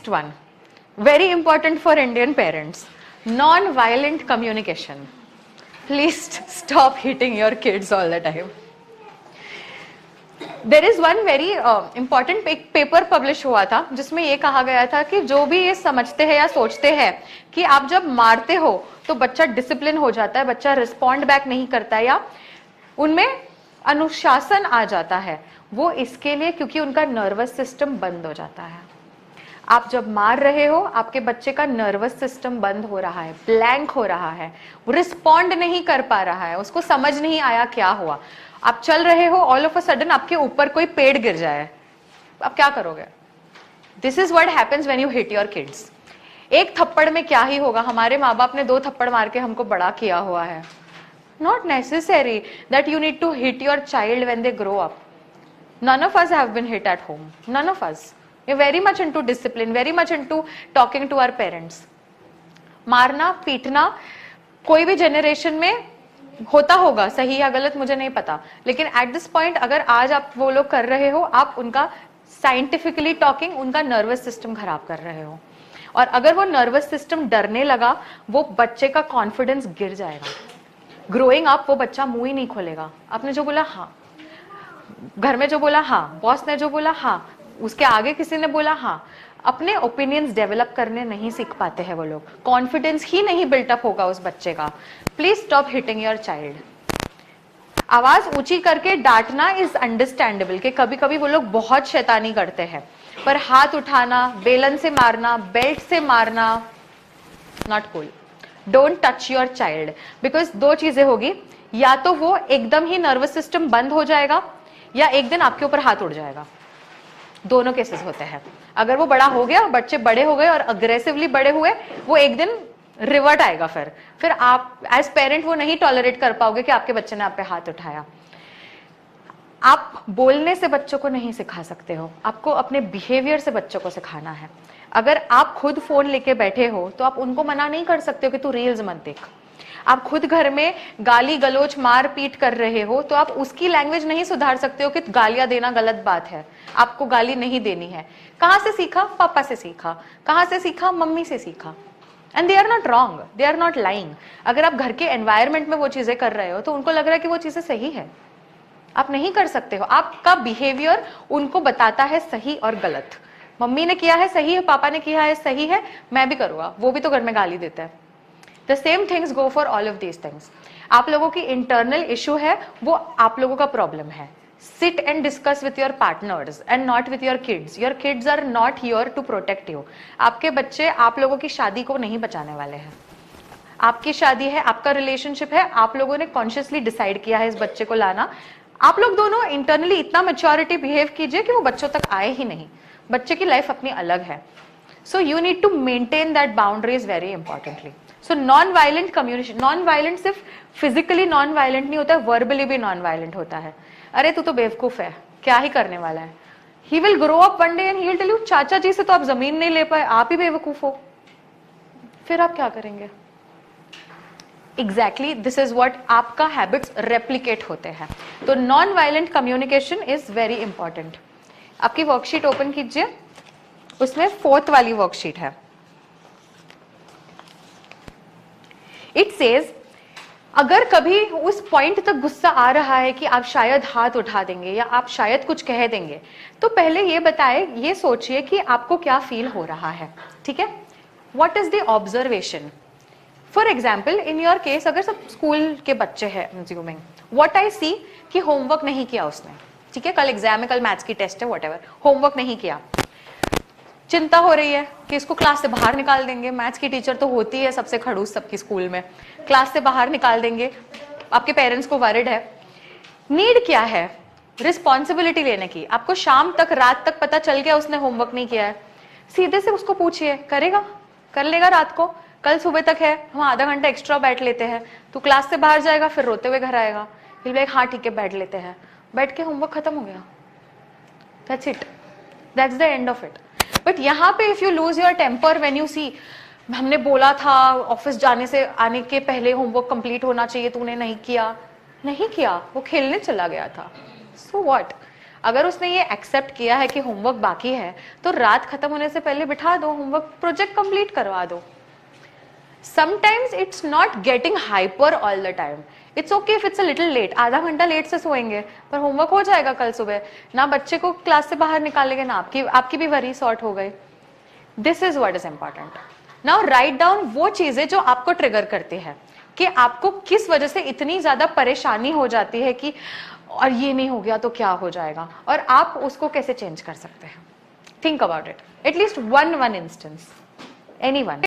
Next one, very important for Indian parents, non violent communication. Please stop hitting your kids all the time. There is one very important एक paper publish हुआ था जिसमें ये कहा गया था कि जो भी ये समझते हैं या सोचते हैं कि आप जब मारते हो तो बच्चा डिसिप्लिन हो जाता है, बच्चा रिस्पॉन्ड बैक नहीं करता या उनमें अनुशासन आ जाता है, वो इसके लिए क्योंकि उनका नर्वस सिस्टम बंद हो जाता है. आप जब मार रहे हो आपके बच्चे का नर्वस सिस्टम बंद हो रहा है, ब्लैंक हो रहा है, रिस्पॉन्ड नहीं कर पा रहा है, उसको समझ नहीं आया क्या हुआ. आप चल रहे हो, ऑल ऑफ अ सडन आपके ऊपर कोई पेड़ गिर जाए, आप क्या करोगे? This is what happens when you hit your kids. एक थप्पड़ में क्या ही होगा, हमारे माँ बाप ने 2 थप्पड़ मार के हमको बड़ा किया हुआ है. Not necessary that you need to hit your child when they grow up. None of us have been hit at home. None of us. We're very much into discipline, very much into talking to our parents. मारना पीटना कोई भी generation में होता होगा, सही या गलत मुझे नहीं पता, लेकिन एट दिस पॉइंट अगर आज आप वो लोग कर रहे हो, आप उनका साइंटिफिकली टॉकिंग उनका नर्वस सिस्टम खराब कर रहे हो. और अगर वो नर्वस सिस्टम डरने लगा, वो बच्चे का कॉन्फिडेंस गिर जाएगा. ग्रोइंग अप वो बच्चा मुंह ही नहीं खोलेगा. आपने जो बोला हाँ, घर में जो बोला हाँ, बॉस ने जो बोला हाँ, उसके आगे किसी ने बोला हाँ, अपने ओपिनियंस डेवलप करने नहीं सीख पाते हैं वो लोग. कॉन्फिडेंस ही नहीं बिल्टअप होगा उस बच्चे का. Please stop hitting your child. आवाज ऊंची करके डांटना इज अंडरस्टैंडेबल कि कभी कभी वो लोग बहुत शैतानी करते हैं, पर हाथ उठाना, बेलन से मारना, बेल्ट से मारना, not cool. Don't touch your child, because 2 चीजें होगी, या तो वो एकदम ही नर्वस सिस्टम बंद हो जाएगा या एक दिन आपके ऊपर हाथ उड़ जाएगा. दोनों केसेस होते हैं. अगर वो बड़ा हो गया, बच्चे बड़े हो गए और अग्रेसिवली बड़े हुए, वो एक दिन रिवर्ट आएगा. फिर आप एज पेरेंट वो नहीं टॉलरेट कर पाओगे कि आपके बच्चे ने आप पे हाथ उठाया. आप बोलने से बच्चों को नहीं सिखा सकते हो, आपको अपने बिहेवियर से बच्चों को सिखाना है. अगर आप खुद फोन लेके बैठे हो तो आप उनको मना नहीं कर सकते हो कि तू रील्स मत देख. आप खुद घर में गाली गलोच मार पीट कर रहे हो तो आप उसकी लैंग्वेज नहीं सुधार सकते हो कि गालियां देना गलत बात है, आपको गाली नहीं देनी है. कहां से सीखा? पापा से सीखा. कहां से सीखा? मम्मी से सीखा. And they are not wrong, they are not lying. अगर आप घर के एनवायरमेंट में वो चीजें कर रहे हो तो उनको लग रहा है कि वो चीजें सही है. आप नहीं कर सकते हो. आपका बिहेवियर उनको बताता है सही और गलत. मम्मी ने किया है सही है, पापा ने किया है सही है, मैं भी करूंगा. वो भी तो घर में गाली देते हैं. The same things go for all of these things. आप लोगों की इंटरनल इशू है, वो आप लोगों का प्रॉब्लम है. Sit and discuss with your partners and not with your kids. Your kids are not here to protect you. आपके बच्चे आप लोगों की शादी को नहीं बचाने वाले हैं. आपकी शादी है, आपका रिलेशनशिप है, आप लोगों ने कॉन्शियसली डिसाइड किया है इस बच्चे को लाना. आप लोग दोनों इंटरनली इतना मैच्योरिटी बिहेव कीजिए कि वो बच्चों तक आए ही नहीं. बच्चे की लाइफ अपनी अलग है. So you need to maintain that boundaries very importantly. So non-violent communication, non-violent सिर्फ physically non-violent नहीं होता है, verbally भी non-violent होता है. अरे तू तो बेवकूफ है, क्या ही करने वाला है. He will grow up one day and he will tell you, चाचा जी से तो आप जमीन नहीं ले पाए, आप ही बेवकूफ हो. फिर आप क्या करेंगे? Exactly, this is what आपका habits replicate होते हैं. तो non-violent communication is very important. आपकी वर्कशीट ओपन कीजिए, उसमें 4th वाली वर्कशीट है. इट सेज अगर कभी उस पॉइंट तक गुस्सा आ रहा है कि आप शायद हाथ उठा देंगे या आप शायद कुछ कह देंगे, तो पहले ये बताए, ये सोचिए कि आपको क्या फील हो रहा है. ठीक है? What is the observation? For example in your case, अगर सब स्कूल के बच्चे हैं, अज्यूमिंग व्हाट आई सी कि होमवर्क नहीं किया उसने. ठीक है, कल एग्जाम है, कल मैथ्स की टेस्ट है, व्हाटएवर, होमवर्क नहीं किया. चिंता हो रही है कि इसको क्लास से बाहर निकाल देंगे. मैथ्स की टीचर तो होती है सबसे खड़ूस सबकी स्कूल में. क्लास से बाहर निकाल देंगे. आपके पेरेंट्स को वरिड है. नीड क्या है? रिस्पॉन्सिबिलिटी लेने की. आपको शाम तक, रात तक पता चल गया उसने होमवर्क नहीं किया है, सीधे से उसको पूछिए, करेगा? कर लेगा रात को? कल सुबह तक है, हम आधा घंटा एक्स्ट्रा बैठ लेते हैं. तो क्लास से बाहर जाएगा, फिर रोते हुए घर आएगा. फिर भी हाँ ठीक है बैठ लेते हैं. बैठ के होमवर्क खत्म हो गया. That's it, that's the end of it. But यहाँ पे if you lose your temper when you see, हमने बोला था ऑफिस जाने से आने के पहले होमवर्क कंप्लीट होना चाहिए, तूने नहीं किया. नहीं किया, वो खेलने चला गया था. So what? अगर उसने ये एक्सेप्ट किया है कि होमवर्क बाकी है तो रात खत्म होने से पहले बिठा दो, होमवर्क प्रोजेक्ट कंप्लीट करवा दो. Sometimes it's not getting hyper all the time. It's okay if it's a little late. आधा घंटा लेट से सोएंगे पर होमवर्क हो जाएगा कल सुबह. ना बच्चे को क्लास से बाहर निकालेंगे, ना आपकी भी वरी सॉर्ट हो गई. This is what is important. Now write down वो चीजें जो आपको ट्रिगर करती है कि आपको किस वजह से इतनी ज्यादा परेशानी हो जाती है कि और ये नहीं हो गया तो क्या हो जाएगा, और आप उसको कैसे चेंज कर सकते हैं. Think about it. At least one instance. Anyone.